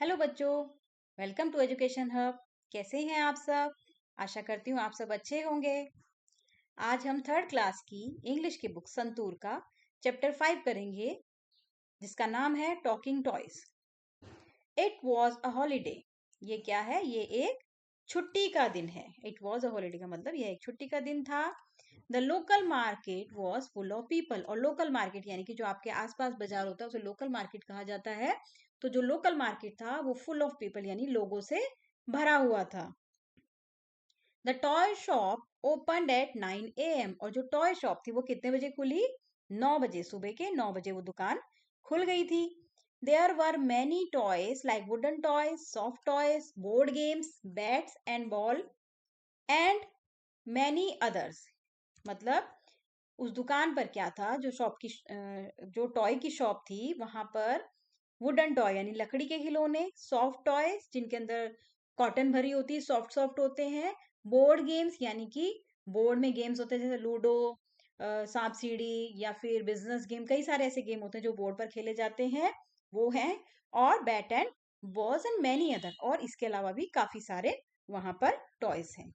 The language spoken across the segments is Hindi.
हेलो बच्चों, वेलकम टू एजुकेशन हब। कैसे हैं आप सब? आशा करती हूँ आप सब अच्छे होंगे। आज हम थर्ड क्लास की इंग्लिश की बुक संतूर का चैप्टर 5 करेंगे, जिसका नाम है talking toys. It was a holiday. ये क्या है? ये एक छुट्टी का दिन है। इट वॉज अ हॉलीडे का मतलब यह एक छुट्टी का दिन था। The local market was full of people. और लोकल मार्केट यानी कि जो आपके आसपास बाजार होता है उसे लोकल मार्केट कहा जाता है। तो जो लोकल मार्केट था वो फुल ऑफ पीपल यानी लोगों से भरा हुआ था। The toy shop opened at 9 AM। और जो टॉय शॉप थी वो कितने बजे खुली? 9 बजे। सुबह के 9 बजे वो दुकान खुल गई थी। There were many toys like wooden toys, soft toys, board games, bats and ball and many others. मतलब उस दुकान पर क्या था, जो शॉप की जो टॉय की शॉप थी वहां पर वुडन टॉय यानी लकड़ी के खिलौने, सॉफ्ट टॉयज जिनके अंदर कॉटन भरी होती है, सॉफ्ट सॉफ्ट होते हैं, बोर्ड गेम्स यानी कि बोर्ड में गेम्स होते हैं जैसे लूडो, सांप सीढ़ी या फिर बिजनेस गेम, कई सारे ऐसे गेम होते हैं जो बोर्ड पर खेले जाते हैं, वो हैं। और bat and balls and many other. और इसके अलावा भी काफी सारे वहां पर टॉयज हैं।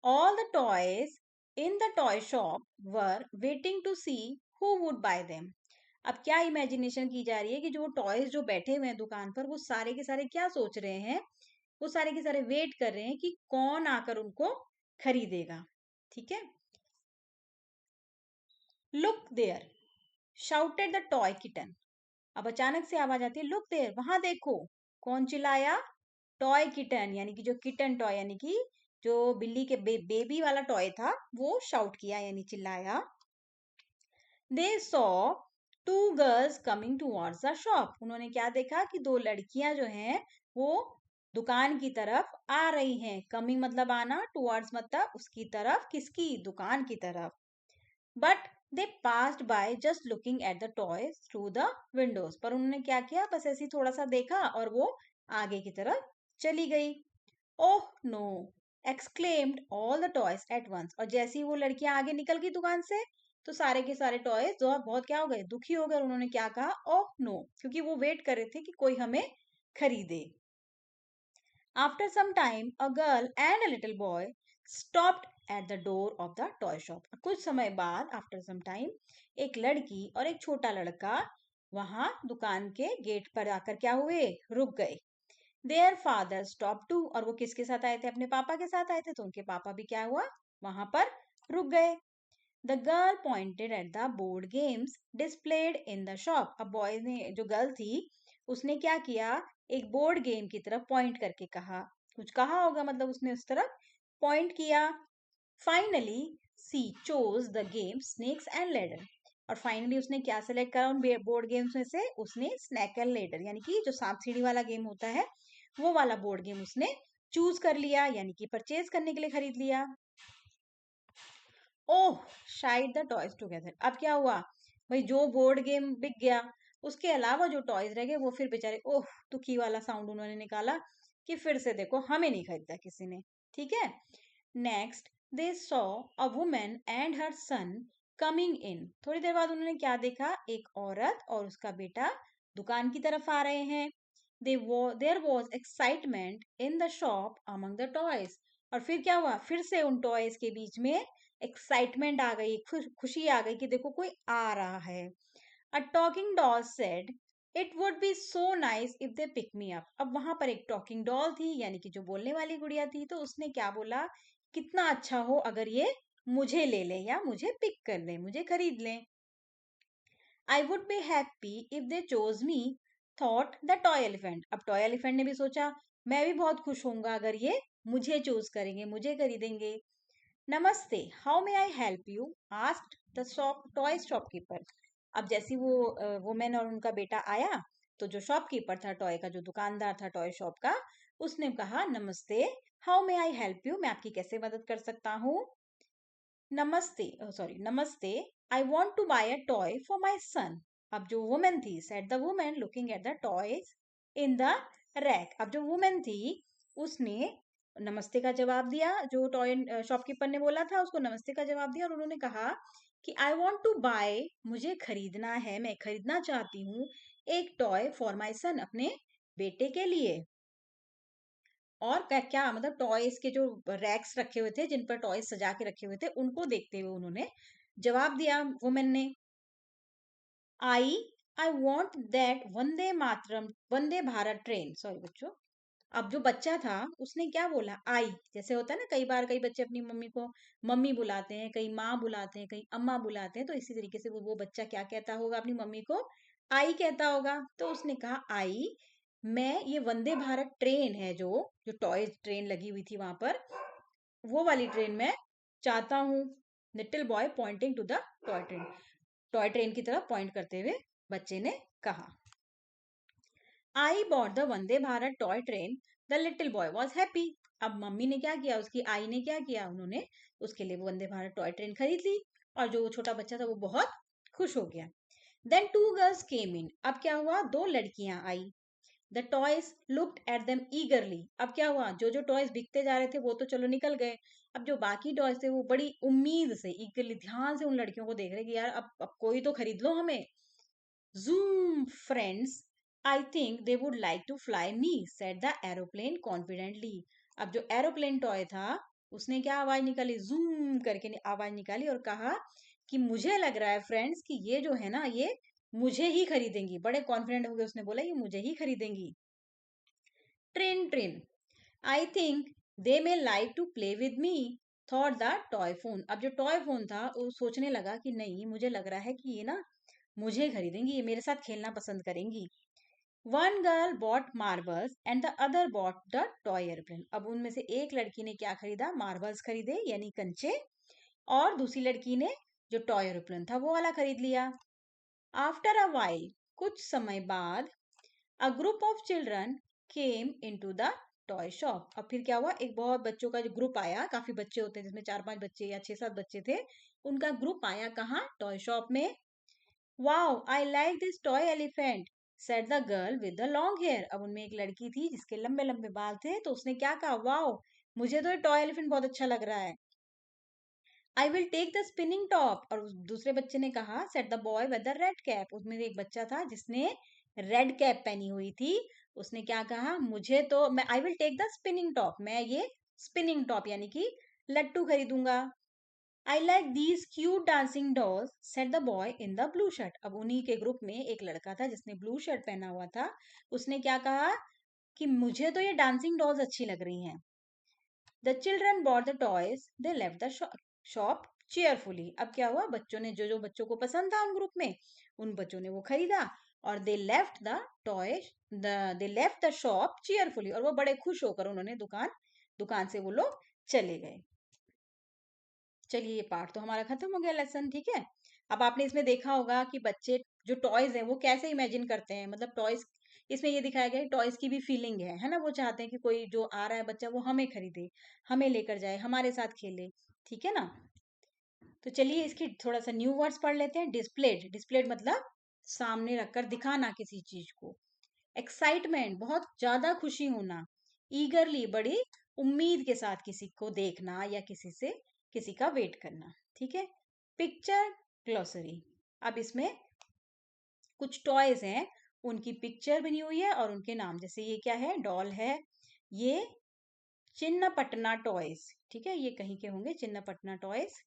All the toys in the toy shop were waiting to see who would buy them. अब क्या इमेजिनेशन की जा रही है कि जो टॉयज जो बैठे हुए हैं दुकान पर वो सारे के सारे क्या सोच रहे हैं? वो सारे के सारे वेट कर रहे हैं कि कौन आकर उनको खरीदेगा। ठीक है। Look there shouted the toy kitten. अब अचानक से आवाज आती है, लुक देयर, वहां देखो। कौन चिल्लाया? टॉय किटन यानी कि जो किटन टॉय यानी कि जो बिल्ली के बेबी वाला टॉय था वो शाउट किया यानी चिल्लाया। They saw two girls coming towards the shop. उन्होंने क्या देखा कि दो लड़कियां जो हैं वो दुकान की तरफ आ रही हैं। कमिंग मतलब आना, टूवर्ड्स मतलब उसकी तरफ, किसकी? दुकान की तरफ। But they passed by just looking at the toys through the Windows. पर उन्होंने क्या किया? बस ऐसे ही थोड़ा सा देखा और वो आगे की तरफ चली गई। Oh no, exclaimed all the toys at once. और जैसे ही वो लड़कियां आगे निकल गई दुकान से तो सारे के सारे टॉयज जो बहुत क्या हो गए? दुखी हो गए। और उन्होंने क्या कहा? ओह नो, क्योंकि वो वेट कर रहे थे कि कोई हमें खरीदे। After some time a girl and a little boy stopped at the door of the toy shop. कुछ समय बाद, आफ्टर सम टाइम, एक लड़की और एक छोटा लड़का वहां दुकान के गेट पर आकर क्या हुए? रुक गए। Their father stop too. और वो किसके साथ आए थे? अपने पापा के साथ आए थे। तो उनके पापा भी क्या हुआ? वहां पर रुक गए। The girl pointed at the board games displayed in the shop. अब बॉय ने, जो गर्ल थी, उसने क्या किया? एक बोर्ड गेम की तरफ पॉइंट करके कहा। कुछ कहा होगा, मतलब उसने उस तरफ पॉइंट किया। Finally she chose the game snakes and ladder. और फाइनली उसने क्या सेलेक्ट करा उन बोर्ड गेम्स में से? उसने स्नैक एंड लेडर यानी कि जो सांप सीढ़ी वाला गेम होता है वो वाला बोर्ड गेम उसने चूज कर लिया यानी कि परचेज करने के लिए खरीद लिया। ओह शाइड द टॉयज टुगेदर। अब क्या हुआ भाई? जो बोर्ड गेम बिक गया उसके अलावा जो टॉयज रह गए वो फिर बेचारे ओह दुखी वाला साउंड उन्होंने निकाला कि फिर से देखो हमें नहीं खरीदा किसी ने। ठीक है। Next they saw a woman and her son coming in. थोड़ी देर बाद उन्होंने क्या देखा? एक औरत और उसका बेटा दुकान की तरफ आ रहे हैं। There was excitement in the shop among the toys. और फिर क्या हुआ? फिर से उन टॉयज के बीच में एक्साइटमेंट आ गई, खुशी आ गई कि देखो कोई आ रहा है। A talking doll said it would be so nice if they pick me up. अब वहां पर एक टॉकिंग डॉल थी यानी कि जो बोलने वाली गुड़िया थी, तो उसने क्या बोला? कितना अच्छा हो अगर ये मुझे ले ले या मुझे पिक कर ले, मुझे खरीद ले। I would be happy if they chose me, thought the toy elephant. अब टॉय एलिफेंट ने भी सोचा मैं भी बहुत खुश होऊंगा अगर ये मुझे चूज करेंगे, मुझे खरीदेंगे। नमस्ते, how may I help you, asked the shop toy shopkeeper. अब जैसी वो वुमेन और उनका बेटा आया तो जो शॉपकीपर था, टॉय का जो दुकानदार था टॉय शॉप का, उसने कहा नमस्ते, how may I help you, मैं आपकी कैसे मदद कर सकता हूँ? नमस्ते, सॉरी, नमस्ते, I want to buy a toy for my son. अब जो वुमेन थी, said the women looking at the toys in the rack. अब जो वुमेन थी उसने नमस्ते का जवाब दिया, जो टॉय शॉपकीपर ने बोला था उसको नमस्ते का जवाब दिया और उन्होंने कहा कि आई वॉन्ट टू बाय, मुझे खरीदना है, मैं खरीदना चाहती हूँ एक टॉय फॉर माई सन, अपने बेटे के लिए। और क्या क्या मतलब टॉयज के जो रैक्स रखे हुए थे जिन पर टॉयज सजा के रखे हुए थे उनको देखते हुए उन्होंने जवाब दिया वुमेन ने, I I want that Vande Bharat train. Sorry बच्चों। अब जो बच्चा था उसने क्या बोला, आई। जैसे होता है ना, कई बार कई बच्चे अपनी मम्मी को मम्मी बुलाते हैं, कई माँ बुलाते हैं, कई अम्मा बुलाते हैं, तो इसी तरीके से वो बच्चा क्या कहता होगा अपनी मम्मी को, आई कहता होगा। तो उसने कहा, आई मैं ये वंदे भारत ट्रेन है जो जो टॉय ट्रेन लगी हुई थी वहां पर, वो वाली ट्रेन मैं चाहता हूँ। Little boy pointing to the toy train, toy train की तरफ पॉइंट करते हुए बच्चे ने कहा। I bought the Vande Bharat toy train, the little boy was happy. अब मम्मी ने क्या किया, उसकी आई ने क्या किया, उन्होंने उसके लिए वो वंदे भारत टॉय ट्रेन खरीद ली और जो छोटा बच्चा था वो बहुत खुश हो गया। Then two girls came in. अब क्या हुआ, दो लड़कियां आई। The toys looked at them eagerly. अब क्या हुआ, जो जो टॉयज बिकते जा रहे थे वो तो चलो निकल गए, अब जो बाकी टॉयज थे वो बड़ी उम्मीद से ईगरली ध्यान से उन लड़कियों को देख रहे कि यार अब कोई तो खरीद लो हमें। Zoom, friends. I think they would like to fly me, said the aeroplane confidently. अब जो एरोप्लेन टॉय था उसने क्या आवाज निकाली, जूम करके आवाज निकाली और कहा कि मुझे लग रहा है फ्रेंड्स कि ये जो है ना ये मुझे ही खरीदेंगी। बड़े कॉन्फिडेंट हो गए उसने बोला ये मुझे ही खरीदेंगी। Train train, I think they may like to play with me, thought the toy phone. अब जो टॉय फोन था वो सोचने लगा कि नहीं मुझे लग रहा है कि ये ना मुझे खरीदेंगी, ये मेरे साथ खेलना पसंद करेंगी। One girl bought marbles and the other bought the toy airplane. अब उनमें से एक लड़की ने क्या खरीदा, मार्बल्स खरीदे यानी कंचे, और दूसरी लड़की ने जो टॉय एयरप्लेन था वो वाला खरीद लिया। आफ्टर अ वाइल, कुछ समय बाद, a group of children came into the toy shop. अब फिर क्या हुआ, एक बहुत बच्चों का जो ग्रुप आया, काफी बच्चे होते हैं जिसमें 4-5 बच्चे या 6-7 बच्चे थे, उनका ग्रुप आया कहाँ, टॉय शॉप में। Wow I like this toy elephant, said the girl with the long hair. अब उनमें एक लड़की थी जिसके लंबे लंबे बाल थे, तो उसने क्या कहा, वाओ मुझे तो टॉय एलिफेंट बहुत अच्छा लग रहा है। I will take the spinning top. और दूसरे बच्चे ने कहा, said the boy with the red cap. उसमें एक बच्चा था जिसने रेड कैप पहनी हुई थी, उसने क्या कहा, मुझे तो मैं I will take the spinning top, मैं ये स्पिनिंग टॉप यानी कि लट्टू खरीदूंगा। I like these cute dancing dolls, said the boy in the blue shirt. अब उन्हीं के ग्रुप में एक लड़का था जिसने ब्लू शर्ट पहना हुआ था, उसने क्या कहा कि मुझे तो ये डांसिंग डॉल्स अच्छी लग रही हैं। The children bought the toys, they left the shop cheerfully. अब क्या हुआ, बच्चों ने जो जो बच्चों को पसंद था उन ग्रुप में, उन बच्चों ने वो खरीदा और they left the toys, they left the shop cheerfully, और वो बड़े खुश होकर उन्होंने दुकान से वो लोग चले गए। चलिए ये पार्ट तो हमारा खत्म हो गया लेसन, ठीक है। अब आपने इसमें देखा होगा कि बच्चे जो टॉयज हैं वो कैसे इमेजिन करते हैं, मतलब टॉयज, इसमें ये दिखाया गया है टॉयज की भी फीलिंग है ना, वो चाहते हैं कि कोई जो आ रहा है बच्चा वो हमें खरीदे, हमें लेकर जाए, हमारे साथ खेले, ठीक है ना। तो चलिए इसकी थोड़ा सा न्यू वर्ड्स पढ़ लेते हैं। डिस्प्लेड, डिस्प्लेड मतलब सामने रखकर दिखाना किसी चीज को। एक्साइटमेंट, बहुत ज्यादा खुशी होना। ईगरली, बड़ी उम्मीद के साथ किसी को देखना या किसी का वेट करना, ठीक है। पिक्चर ग्लोसरी, अब इसमें कुछ टॉयज हैं उनकी पिक्चर बनी हुई है और उनके नाम, जैसे ये क्या है, डॉल है, ये चिन्नपटना टॉयज, ठीक है, ये कहीं के होंगे चिन्नपटना टॉयज।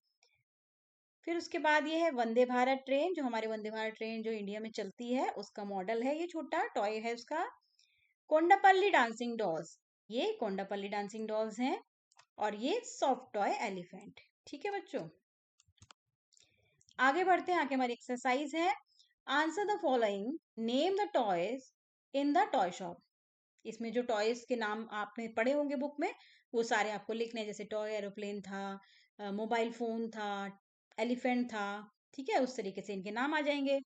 फिर उसके बाद ये है वंदे भारत ट्रेन, जो हमारे वंदे भारत ट्रेन जो इंडिया में चलती है उसका मॉडल है, ये छोटा टॉय है उसका। कोंडापल्ली डांसिंग डॉल्स, ये कोंडापल्ली डांसिंग डॉल्स हैं, और ये सॉफ्ट टॉय एलिफेंट, ठीक है बच्चों। आगे बढ़ते हैं, आगे हमारी एक्सरसाइज है, answer the following, name the toys in the toy shop. इसमें जो टॉयज के नाम आपने पढ़े होंगे बुक में वो सारे आपको लिखने हैं, जैसे टॉय एरोप्लेन था, मोबाइल फोन था, एलिफेंट था, ठीक है, उस तरीके से इनके नाम आ जाएंगे।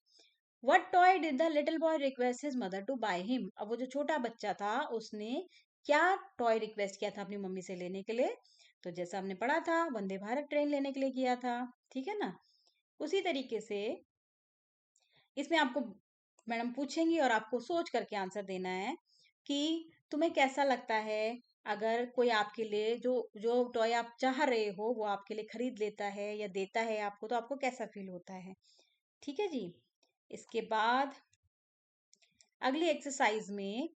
What toy did the little boy request his mother to buy him. अब वो जो छोटा बच्चा था उसने क्या टॉय रिक्वेस्ट किया था अपनी मम्मी से लेने के लिए, तो जैसा हमने पढ़ा था वंदे भारत ट्रेन लेने के लिए किया था, ठीक है ना। उसी तरीके से इसमें आपको मैडम पूछेंगी और आपको सोच करके आंसर देना है कि तुम्हें कैसा लगता है अगर कोई आपके लिए जो जो टॉय आप चाह रहे हो वो आपके लिए खरीद लेता है या देता है आपको, तो आपको कैसा फील होता है, ठीक है जी। इसके बाद अगली एक्सरसाइज में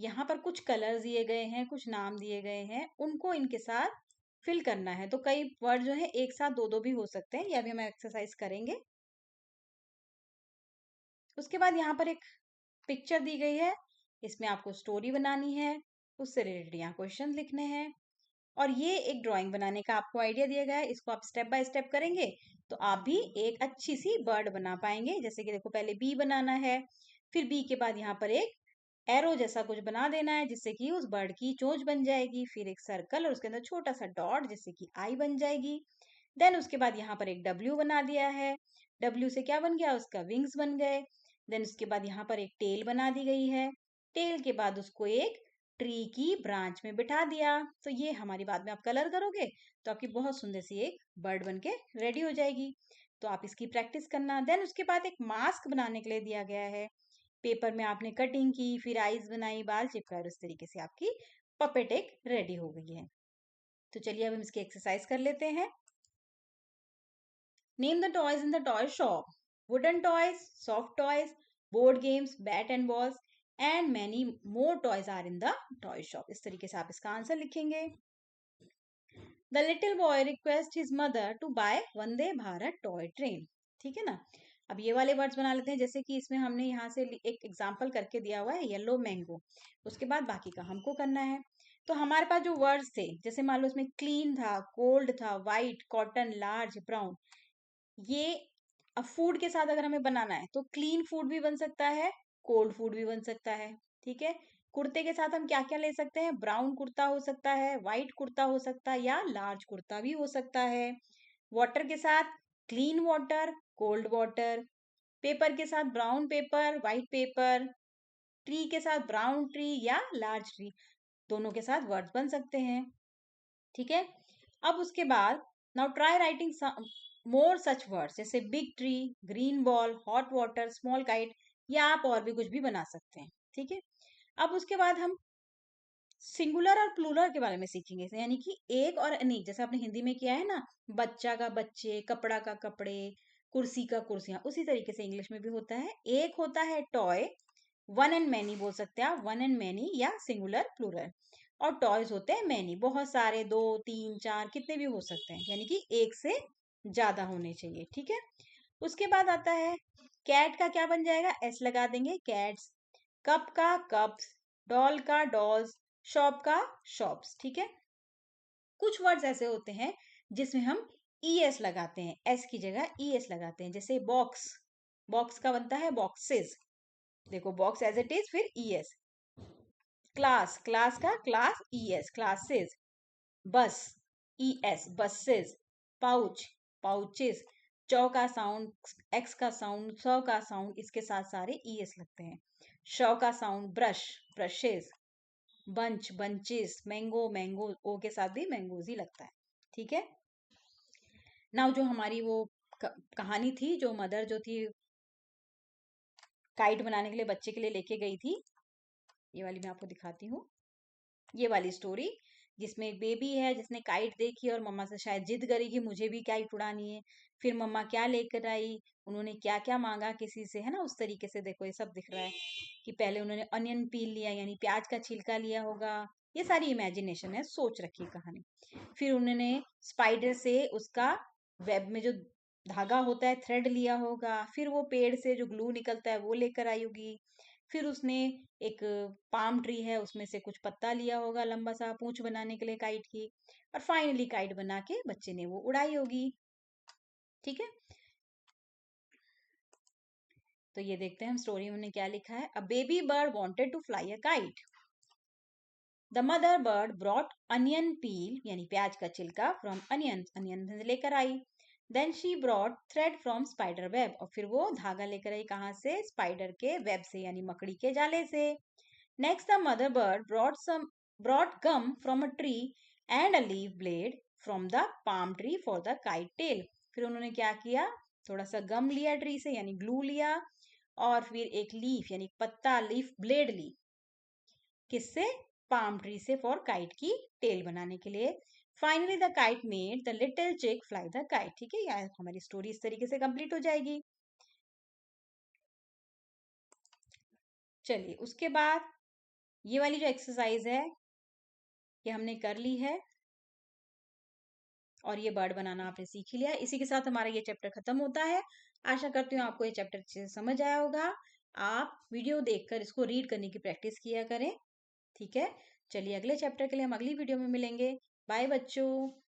यहाँ पर कुछ कलर्स दिए गए हैं, कुछ नाम दिए गए हैं, उनको इनके साथ फिल करना है। तो कई वर्ड जो है एक साथ दो दो भी हो सकते हैं, यह भी हम एक्सरसाइज करेंगे। उसके बाद यहाँ पर एक पिक्चर दी गई है, इसमें आपको स्टोरी बनानी है, उससे रिलेटेड यहाँ क्वेश्चन लिखने हैं। और ये एक ड्राइंग बनाने का आपको आइडिया दिया गया है, इसको आप स्टेप बाय स्टेप करेंगे तो आप भी एक अच्छी सी बर्ड बना पाएंगे। जैसे कि देखो, पहले बी बनाना है, फिर बी के बाद यहाँ पर एक एरो जैसा कुछ बना देना है जिससे कि उस बर्ड की चोंच बन जाएगी, फिर एक सर्कल और उसके अंदर छोटा सा डॉट जिससे कि आई बन जाएगी। देन उसके बाद यहाँ पर एक डब्ल्यू बना दिया है, डब्ल्यू से क्या बन गया, उसका विंग्स बन गए। देन उसके बाद यहाँ पर एक टेल बना दी गई है, टेल के बाद उसको एक ट्री की ब्रांच में बिठा दिया। तो ये हमारी बाद में आप कलर करोगे तो आपकी बहुत सुंदर सी एक बर्ड बनके रेडी हो जाएगी। तो आप इसकी प्रैक्टिस करना। देन उसके बाद एक मास्क बनाने के लिए दिया गया है, पेपर में आपने कटिंग की, फिर आईज बनाई, बाल चिपकाए और इस तरीके से आपकी पपेट एक रेडी हो गई है। तो चलिए अब हम इसकी एक्सरसाइज कर लेते हैं। Name the toys in the toy shop. Wooden toys, soft toys, board games, bat and balls and many more toys are in the toy shop. इस तरीके से आप इसका आंसर लिखेंगे। The little boy request his mother to buy Vande Bharat toy train. ठीक है ना। अब ये वाले वर्ड्स बना लेते हैं, जैसे कि इसमें हमने यहाँ से एक एग्जाम्पल करके दिया हुआ है येलो मैंगो, उसके बाद बाकी का हमको करना है। तो हमारे पास जो वर्ड्स थे, जैसे मान लो इसमें क्लीन था, कोल्ड था, वाइट, कॉटन, लार्ज, ब्राउन, ये अब फूड के साथ अगर हमें बनाना है तो क्लीन फूड भी बन सकता है, कोल्ड फूड भी बन सकता है। ठीक है। कुर्ते के साथ हम क्या क्या ले सकते हैं, ब्राउन कुर्ता हो सकता है, व्हाइट कुर्ता हो सकता है, या लार्ज कुर्ता भी हो सकता है। वाटर के साथ clean water, cold water. Paper के साथ brown paper, white paper. Tree के साथ ब्राउन ट्री या लार्ज ट्री, दोनों के साथ वर्ड्स बन सकते हैं। ठीक है। अब उसके बाद now try writing more such words, जैसे big tree, green ball, hot water, small kite, या आप और भी कुछ भी बना सकते हैं। ठीक है। अब उसके बाद हम सिंगुलर और प्लूरल के बारे में सीखेंगे, यानी कि एक और अनेक, जैसे आपने हिंदी में किया है ना, बच्चा का बच्चे, कपड़ा का कपड़े, कुर्सी का कुर्सियां, उसी तरीके से इंग्लिश में भी होता है। एक होता है टॉय, वन एंड मैनी बोल सकते हैं आप, वन एंड मैनी या सिंगुलर प्लूरल। और टॉयज होते हैं मैनी, बहुत सारे, दो तीन चार कितने भी हो सकते हैं, यानी कि एक से ज्यादा होने चाहिए। ठीक है। उसके बाद आता है कैट का क्या बन जाएगा, एस लगा देंगे, कैट्स। कप का कप्स, डॉल का डॉल्स, शॉप का शॉप्स। ठीक है। कुछ वर्ड्स ऐसे होते हैं जिसमें हम ई एस लगाते हैं, एस की जगह ई एस लगाते हैं, जैसे बॉक्स, बॉक्स का बनता है बॉक्सेस, देखो बॉक्स एज इट इज, फिर ई एस। क्लास, क्लास का क्लास, ई एस, क्लासेस। बस, E S, buses. Pouch, pouches. चौ का साउंड, एक्स का साउंड, सौ का साउंड, इसके साथ सारे ई एस लगते हैं। शौ का sound, brush, brushes. Bunch, bunches. Mango, mango, O के साथ भी मैंगोज ही लगता है। ठीक है। नाउ जो हमारी वो कहानी थी, जो मदर जो थी काइट बनाने के लिए बच्चे के लिए लेके गई थी, ये वाली मैं आपको दिखाती हूँ। ये वाली स्टोरी, जिसमें एक बेबी है जिसने काइट देखी और मम्मा से शायद जिद करी कि मुझे भी काइट उड़ानी है। फिर मम्मा क्या लेकर आई, उन्होंने क्या क्या मांगा किसी से, है ना, उस तरीके से देखो ये सब दिख रहा है कि पहले उन्होंने अनियन पील लिया, यानी प्याज का छिलका लिया होगा। ये सारी इमेजिनेशन है, सोच रखी कहानी। फिर उन्होंने स्पाइडर से उसका वेब में जो धागा होता है, थ्रेड लिया होगा। फिर वो पेड़ से जो ग्लू निकलता है वो लेकर आई होगी। फिर उसने एक पाम ट्री है, उसमें से कुछ पत्ता लिया होगा लंबा सा पूंछ बनाने के लिए काइट की। और फाइनली काइट बना के बच्चे ने वो उड़ाई होगी। ठीक है। तो ये देखते हैं हम स्टोरी में क्या लिखा है। A baby bird wanted to fly a kite. The mother bird brought onion peel, यानी प्याज का छिलका, फ्रॉम अनियन, अनियन से लेकर आई। Then she brought thread from spider web, और फिर वो धागा लेकर आई कहाँ से, स्पाइडर के वेब से, यानी मकड़ी के जाले से। Next, the mother bird brought gum from a tree and a leaf blade from the palm tree for the kite tail. फिर उन्होंने क्या किया, थोड़ा सा गम लिया ट्री से, यानी ग्लू लिया, और फिर एक लीफ यानी पत्ता, लीफ ब्लेड ली, किससे, पाम ट्री से, फॉर काइट की टेल बनाने के लिए। Finally the kite made the little चिक फ्लाई द काइट। ठीक है, यार हमारी स्टोरी इस तरीके से कंप्लीट हो जाएगी। चलिए उसके बाद ये वाली जो एक्सरसाइज है ये हमने कर ली है और ये बर्ड बनाना आपने सीख ही लिया। इसी के साथ हमारा ये चैप्टर खत्म होता है। आशा करती हूँ आपको ये चैप्टर अच्छे से समझ आया होगा। आप वीडियो देखकर इसको रीड करने की प्रैक्टिस किया करें। ठीक है, चलिए अगले चैप्टर के लिए हम अगली वीडियो में मिलेंगे। बाय बच्चों।